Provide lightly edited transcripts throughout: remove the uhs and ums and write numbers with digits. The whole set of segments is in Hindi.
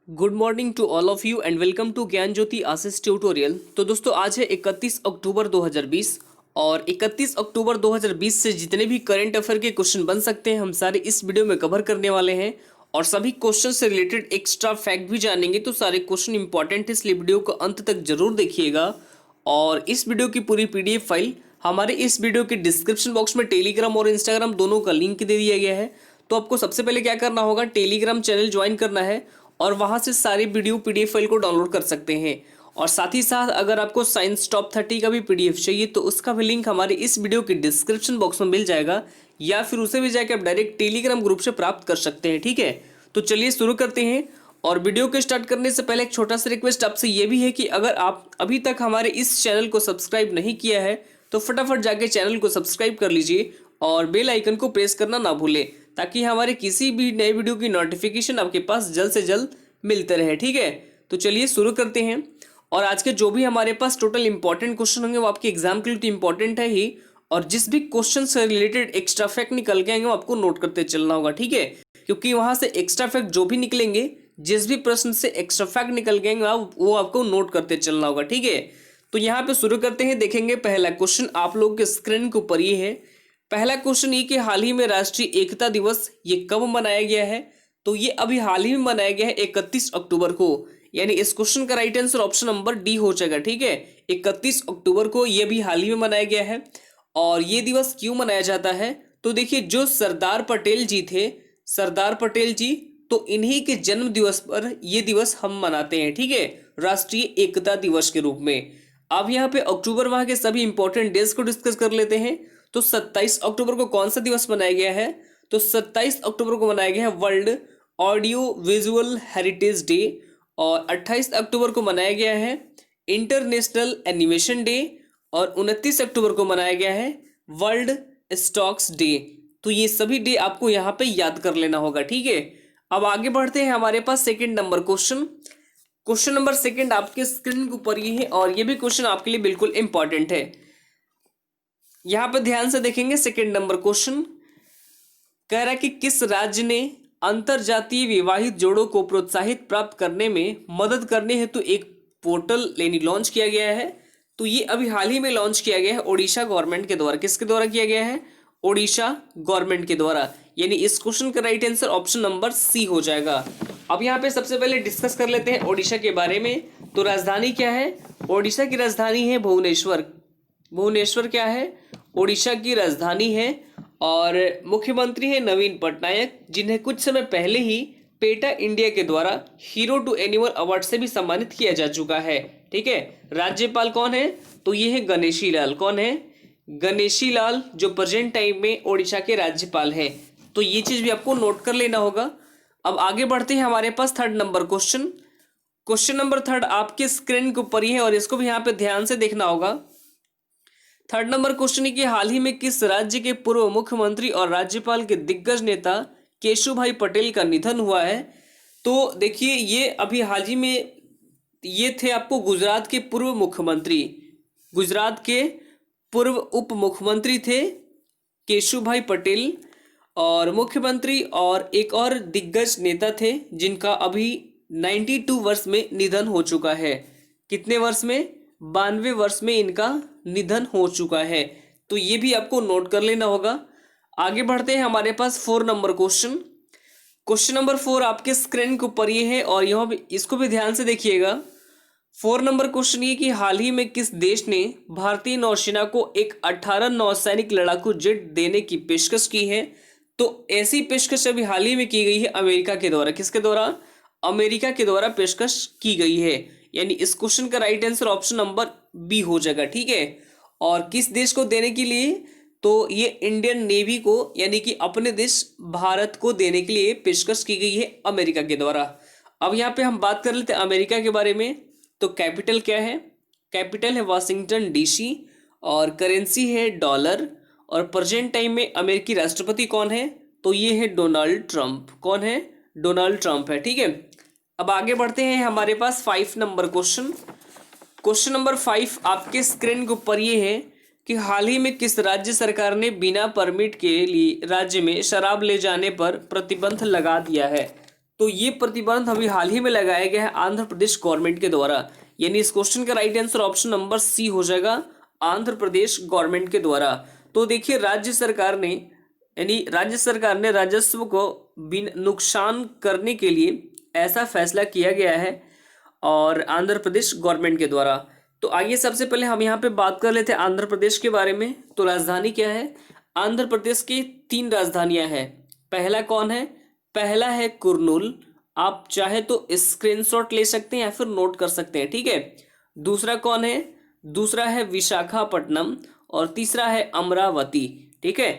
Good morning to all of you and welcome to Gyan Jyoti Ashish tutorial. तो दोस्तों आज है 31 अक्टूबर 2020 और 31 अक्टूबर 2020 से जितने भी करंट अफेयर के क्वेश्चन बन सकते हैं हम सारे इस वीडियो में कवर करने वाले हैं और सभी क्वेश्चन से रिलेटेड एक्स्ट्रा फैक्ट भी जानेंगे। तो सारे क्वेश्चन इंपॉर्टेंट है, इसलिए वीडियो को अंत तक जरूर देखिएगा। और इस वीडियो की पूरी पीडीएफ फाइल हमारे इस वीडियो के डिस्क्रिप्शन बॉक्स में टेलीग्राम और इंस्टाग्राम दोनों का लिंक दे दिया गया है। तो आपको सबसे पहले क्या करना होगा, टेलीग्राम चैनल ज्वाइन करना है और वहां से सारी वीडियो पीडीएफ फाइल को डाउनलोड कर सकते हैं। और साथ ही साथ अगर आपको साइंस टॉप 30 का भी पीडीएफ चाहिए तो उसका भी लिंक हमारे इस वीडियो के डिस्क्रिप्शन बॉक्स में मिल जाएगा, या फिर उसे भी जाकर आप डायरेक्ट टेलीग्राम ग्रुप से प्राप्त कर सकते हैं। ठीक है, तो चलिए शुरू करते हैं। और वीडियो को स्टार्ट करने से पहले एक छोटा सा रिक्वेस्ट आपसे ये भी है कि अगर आप अभी तक हमारे इस चैनल को सब्सक्राइब नहीं किया है तो फटाफट जाके चैनल को सब्सक्राइब कर लीजिए और बेल आइकन को प्रेस करना ना भूलें, ताकि हमारे किसी भी नए वीडियो की नोटिफिकेशन आपके पास जल्द से जल्द मिलते रहे। ठीक है, तो चलिए शुरू करते हैं। और आज के जो भी हमारे पास टोटल इंपॉर्टेंट क्वेश्चन होंगे वो आपके एग्जाम के लिए तो इंपॉर्टेंट है ही, और जिस भी क्वेश्चन से रिलेटेड एक्स्ट्रा फैक्ट निकल के आएंगे वो आपको नोट करते चलना होगा। ठीक है, क्योंकि वहां से एक्स्ट्रा फैक्ट जो भी निकलेंगे, जिस भी प्रश्न से एक्स्ट्रा फैक्ट निकल गए वो आपको नोट करते चलना होगा। ठीक है, तो यहाँ पे शुरू करते हैं। देखेंगे पहला क्वेश्चन आप लोगों के स्क्रीन के ऊपर ये है। पहला क्वेश्चन ये कि हाल ही में राष्ट्रीय एकता दिवस ये कब मनाया गया है? तो ये अभी हाल ही में मनाया गया है 31 अक्टूबर को, यानी इस क्वेश्चन का right answer option number D हो जाएगा। ठीक है, 31 अक्टूबर को ये भी हाल ही में मनाया गया है। और ये दिवस क्यों मनाया जाता है? तो देखिए, जो सरदार पटेल जी थे, सरदार पटेल जी, तो इन्हीं के जन्म दिवस पर यह दिवस हम मनाते हैं। ठीक है, राष्ट्रीय एकता दिवस के रूप में। अब यहाँ पे अक्टूबर माह के सभी इंपॉर्टेंट डेज को डिस्कस कर लेते हैं। तो 27 अक्टूबर को कौन सा दिवस मनाया गया है? तो 27 अक्टूबर को मनाया गया है world audio visual heritage day. और 28 अक्टूबर को मनाया गया है इंटरनेशनल एनिमेशन डे। और 29 अक्टूबर को मनाया गया है वर्ल्ड स्टॉक्स डे। तो ये सभी डे आपको यहाँ पे याद कर लेना होगा। ठीक है, अब आगे बढ़ते हैं। हमारे पास second number question number second आपके स्क्रीन के ऊपर ये है, और ये भी क्वेश्चन आपके लिए बिल्कुल इंपॉर्टेंट है। यहां पर ध्यान से देखेंगे। सेकंड नंबर क्वेश्चन कह रहा है कि किस राज्य ने अंतरजातीय विवाहित जोड़ों को प्रोत्साहित प्राप्त करने में मदद करने हेतु एक पोर्टल यानी लॉन्च किया गया है? तो ये अभी हाल ही में लॉन्च किया गया है ओडिशा गवर्नमेंट के द्वारा। किसके द्वारा किया गया है? ओडिशा गवर्नमेंट के द्वारा। यानी इस क्वेश्चन का right answer option number C हो जाएगा। अब यहाँ पे सबसे पहले डिस्कस कर लेते हैं ओडिशा के बारे में। तो राजधानी क्या है? ओडिशा की राजधानी है भुवनेश्वर। भुवनेश्वर क्या है? ओडिशा की राजधानी है। और मुख्यमंत्री है नवीन पटनायक, जिन्हें कुछ समय पहले ही पेटा इंडिया के द्वारा हीरो टू एनिमल अवार्ड से भी सम्मानित किया जा चुका है। ठीक है, राज्यपाल कौन है? तो ये है गणेशी लाल। कौन है? गणेशी लाल, जो प्रेजेंट टाइम में ओडिशा के राज्यपाल हैं। तो ये चीज भी आपको नोट कर लेना होगा। अब आगे बढ़ते हैं। हमारे पास third number question number third आपके स्क्रीन के ऊपर ही है और इसको भी यहाँ पे ध्यान से देखना होगा। थर्ड नंबर क्वेश्चन है कि हाल ही में किस राज्य के पूर्व मुख्यमंत्री और राज्यपाल के दिग्गज नेता केशुभाई पटेल का निधन हुआ है? तो देखिए, ये अभी हाल ही में ये थे आपको गुजरात के पूर्व मुख्यमंत्री, गुजरात के पूर्व उप मुख्यमंत्री थे केशुभाई पटेल, और मुख्यमंत्री और एक और दिग्गज नेता थे जिनका अभी 92 वर्ष में निधन हो चुका है। कितने वर्ष में? 92 वर्ष में इनका निधन हो चुका है। तो ये भी आपको नोट कर लेना होगा। आगे बढ़ते हैं। हमारे पास 4 नंबर क्वेश्चन नंबर 4 आपके स्क्रीन के ऊपर ये है, और यहाँ भी इसको भी ध्यान से देखिएगा। 4 नंबर क्वेश्चन ये कि हाल ही में किस देश ने भारतीय नौसेना को एक 18 नौसैनिक लड़ाकू जेट देने की पेशकश की है? तो ऐसी पेशकश अभी हाल ही में की गई है अमेरिका के द्वारा। किसके द्वारा? अमेरिका के द्वारा पेशकश की गई है। यानी इस क्वेश्चन का right answer option number B हो जाएगा। ठीक है, और किस देश को देने के लिए? तो ये इंडियन नेवी को, यानी कि अपने देश भारत को देने के लिए पेशकश की गई है अमेरिका के द्वारा। अब यहाँ पे हम बात कर लेते हैं अमेरिका के बारे में। तो कैपिटल क्या है? कैपिटल है वाशिंगटन डीसी, और करेंसी है डॉलर। और प्रेजेंट टाइम में अमेरिकी राष्ट्रपति कौन है? तो ये है डोनाल्ड ट्रंप। कौन है? डोनाल्ड ट्रंप है। ठीक है, अब आगे बढ़ते हैं। हमारे पास 5 नंबर क्वेश्चन नंबर 5 आपके स्क्रीन के ऊपर ये है कि हाल ही में किस राज्य सरकार ने बिना परमिट के लिए राज्य में शराब ले जाने पर प्रतिबंध लगा दिया है? तो ये प्रतिबंध अभी हाल ही में लगाया गया है आंध्र प्रदेश गवर्नमेंट के द्वारा, यानी इस क्वेश्चन का right answer option number C हो जाएगा, आंध्र प्रदेश गवर्नमेंट के द्वारा। तो देखिए राज्य सरकार ने, यानी राज्य सरकार ने राजस्व को बिन नुकसान करने के लिए ऐसा फैसला किया गया है और आंध्र प्रदेश गवर्नमेंट के द्वारा। तो आइए सबसे पहले हम यहाँ पे बात कर लेते हैं आंध्र प्रदेश के बारे में। तो राजधानी क्या है? आंध्र प्रदेश की 3 राजधानियां हैं। पहला कौन है? पहला है कुर्नूल, आप चाहे तो स्क्रीनशॉट ले सकते हैं या फिर नोट कर सकते हैं, ठीक है। दूसरा कौन है? दूसरा है विशाखापट्टनम और तीसरा है अमरावती, ठीक है।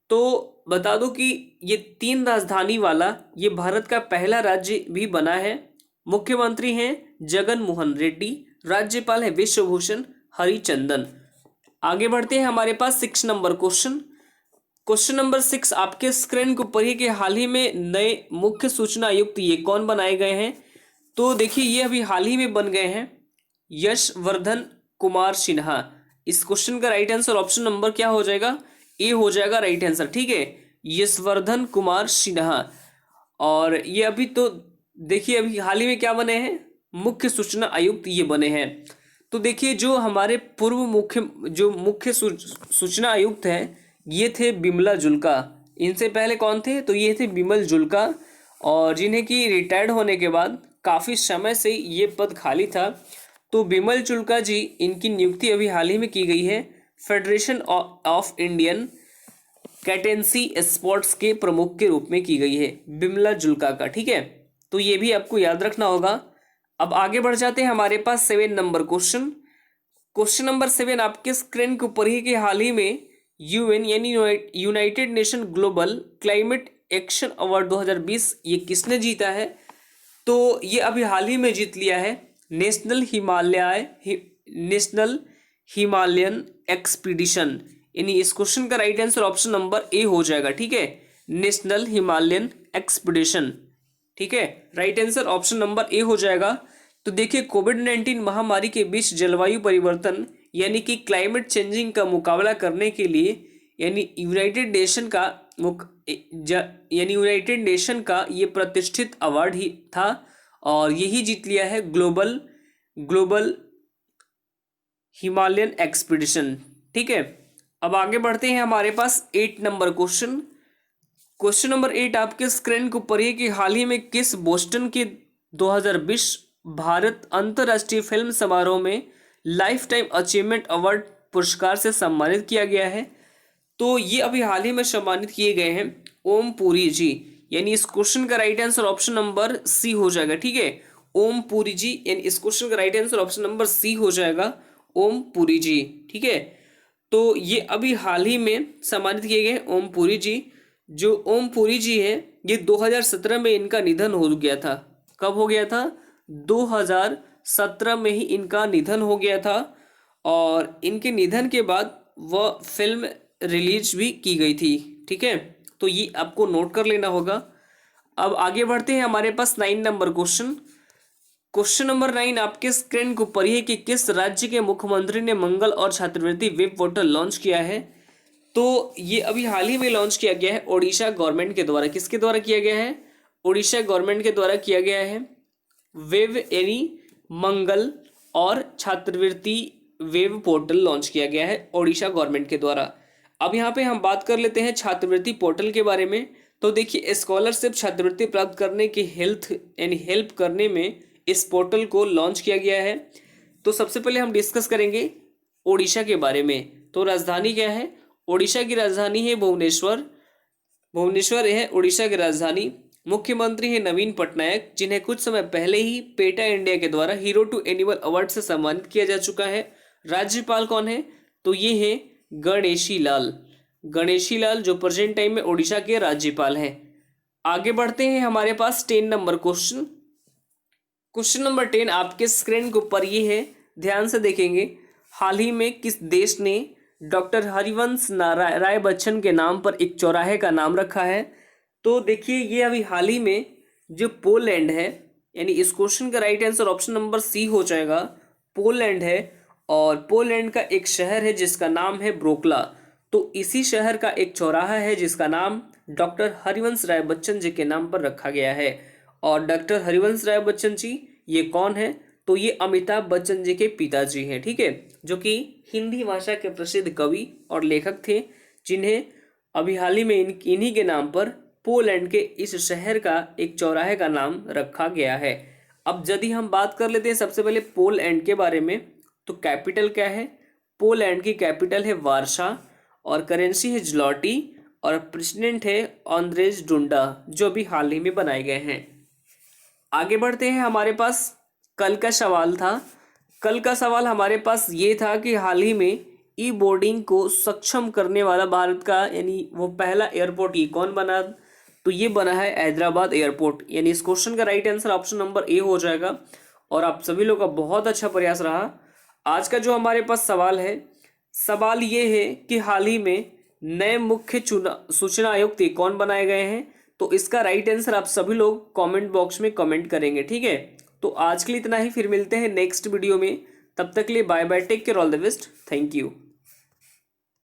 तो बता दो कि ये 3 राजधानी वाला ये भारत का पहला राज्य भी बना है। मुख्यमंत्री हैं जगन मोहन रेड्डी, राज्यपाल है विश्वभूषण हरिचंदन। आगे बढ़ते हैं हमारे पास 6 नंबर क्वेश्चन। क्वेश्चन नंबर 6 आपके स्क्रीन के ऊपर ही कि हाल ही में नए मुख्य सूचना आयुक्त ये कौन बनाए गए हैं? तो देखिए ये अभी हाल ही में बन गए हैं यशवर्धन कुमार सिन्हा। इस क्वेश्चन का राइट आंसर ऑप्शन नंबर क्या हो जाएगा? ए हो जाएगा राइट आंसर, ठीक है, यशवर्धन कुमार सिन्हा। और ये अभी तो देखिए अभी हाल ही में क्या बने हैं? मुख्य सूचना आयुक्त ये बने हैं। तो देखिए जो हमारे पूर्व मुख्य सूचना आयुक्त हैं ये थे बिमला जुल्का। इनसे पहले कौन थे? तो ये थे बिमल जुल्का, और जिन्हें की रिटायर्ड होने के बाद काफ़ी समय से ये पद खाली था। तो बिमल जुल्का जी, इनकी नियुक्ति अभी हाल ही में की गई है फेडरेशन ऑफ इंडियन कैटेंसी स्पोर्ट्स के प्रमुख के रूप में की गई है बिमला जुल्का का, ठीक है। तो ये भी आपको याद रखना होगा। अब आगे बढ़ जाते हैं हमारे पास 7 नंबर क्वेश्चन। क्वेश्चन नंबर 7 आपके स्क्रीन के ऊपर ही कि हाल ही में यूएन यानी United nation global climate action award 2020 ये किसने जीता है? तो ये अभी हाल ही में जीत लिया है नेशनल हिमालयन एक्सपीडिशन, यानी इस क्वेश्चन का right answer option number A हो जाएगा, ठीक है, नेशनल हिमालयन एक्सपीडिशन, ठीक है, right answer option number A हो जाएगा। तो देखिए कोविड-19 महामारी के बीच जलवायु परिवर्तन यानी कि क्लाइमेट चेंजिंग का मुकाबला करने के लिए यानी यूनाइटेड नेशन का ये प्रतिष्ठित अवार्ड ही था और यही जीत लिया है ग्लोबल हिमालयन एक्सपीडिशन, ठीक है। अब आगे बढ़ते हैं हमारे पास 8 नंबर क्वेश्चन। क्वेश्चन नंबर 8 आपके स्क्रीन के ऊपर है कि हाल ही में किस बोस्टन के 2020 भारत अंतर्राष्ट्रीय फिल्म समारोह में लाइफ टाइम अचीवमेंट अवार्ड पुरस्कार से सम्मानित किया गया है? तो ये अभी हाल ही में सम्मानित किए गए हैं ओम पुरी जी, यानी इस क्वेश्चन का right answer option number C हो जाएगा, ठीक है, ओम पुरी जी, यानी इस क्वेश्चन का right answer option number C हो जाएगा ओम पुरी जी, ठीक है। तो ये अभी हाल ही में सम्मानित किए गए ओम पुरी जी। जो ओम पुरी जी है ये 2017 में इनका निधन हो गया था। कब हो गया था? 2017 में ही इनका निधन हो गया था और इनके निधन के बाद वह फिल्म रिलीज भी की गई थी, ठीक है। तो ये आपको नोट कर लेना होगा। अब आगे बढ़ते हैं हमारे पास 9 नंबर क्वेश्चन। क्वेश्चन नंबर 9 आपके स्क्रीन के ऊपर ही है कि किस राज्य के मुख्यमंत्री ने मंगल और छात्रवृत्ति वेब पोर्टल लॉन्च किया है? तो ये अभी हाल ही में लॉन्च किया गया है ओडिशा गवर्नमेंट के द्वारा। किसके द्वारा किया गया है? ओडिशा गवर्नमेंट के द्वारा किया गया है। वेब यानी मंगल और छात्रवृत्ति वेब पोर्टल लॉन्च किया गया है ओडिशा गवर्नमेंट के द्वारा। अब यहाँ पे हम बात कर लेते हैं छात्रवृत्ति पोर्टल के बारे में। तो देखिए स्कॉलरशिप छात्रवृत्ति प्राप्त करने की हेल्प करने में इस पोर्टल को लॉन्च किया गया है। तो सबसे पहले हम डिस्कस करेंगे ओडिशा के बारे में। तो राजधानी क्या है? ओडिशा की राजधानी है भुवनेश्वर। भुवनेश्वर है ओडिशा की राजधानी। मुख्यमंत्री है नवीन पटनायक, जिन्हें कुछ समय पहले ही पेटा इंडिया के द्वारा हीरो टू एनिमल अवार्ड से सम्मानित किया जा चुका है। राज्यपाल कौन है? तो ये है गणेशी लाल जो प्रेजेंट टाइम में ओडिशा के राज्यपाल हैं। आगे बढ़ते हैं हमारे पास 10 नंबर क्वेश्चन। क्वेश्चन नंबर 10 आपके स्क्रीन के ऊपर ये है, ध्यान से देखेंगे। हाल ही में किस देश ने डॉक्टर हरिवंश राय बच्चन के नाम पर एक चौराहे का नाम रखा है? तो देखिए ये अभी हाल ही में जो पोलैंड है, यानी इस क्वेश्चन का right answer option number C हो जाएगा, पोलैंड है। और पोलैंड का एक शहर है जिसका नाम है ब्रोकला। तो इसी शहर का एक चौराहा है जिसका नाम डॉक्टर हरिवंश राय बच्चन जी के नाम पर रखा गया है। और डॉक्टर हरिवंश राय बच्चन जी ये कौन है? तो ये अमिताभ बच्चन जी के पिताजी हैं, ठीक है, जो कि हिंदी भाषा के प्रसिद्ध कवि और लेखक थे, जिन्हें अभी हाल ही में इन्हीं के नाम पर पोलैंड के इस शहर का एक चौराहे का नाम रखा गया है। अब यदि हम बात कर लेते हैं सबसे पहले पोलैंड के बारे में, तो कैपिटल क्या है? पोलैंड की कैपिटल है वार्सा और करेंसी है ज्लॉटी और प्रेसिडेंट है ऑन्द्रेज डुंडा, जो भी हाल ही में बनाए गए हैं। आगे बढ़ते हैं। हमारे पास कल का सवाल था। कल का सवाल हमारे पास ये था कि हाल ही में ई बोर्डिंग को सक्षम करने वाला भारत का यानी वो पहला एयरपोर्ट ये कौन बना? तो ये बना है हैदराबाद एयरपोर्ट। यानी इस क्वेश्चन का right answer option number A हो जाएगा। और आप सभी लोग का बहुत अच्छा प्रयास रहा। आज का जो हमारे पास सवाल है, सवाल ये है कि हाल ही में नए मुख्य सूचना आयुक्त ये कौन बनाए गए हैं? तो इसका राइट आंसर आप सभी लोग कमेंट बॉक्स में कमेंट करेंगे, ठीक है। तो आज के लिए इतना ही, फिर मिलते हैं नेक्स्ट वीडियो में। तब तक के लिए bye bye, take care, all the best, thank you.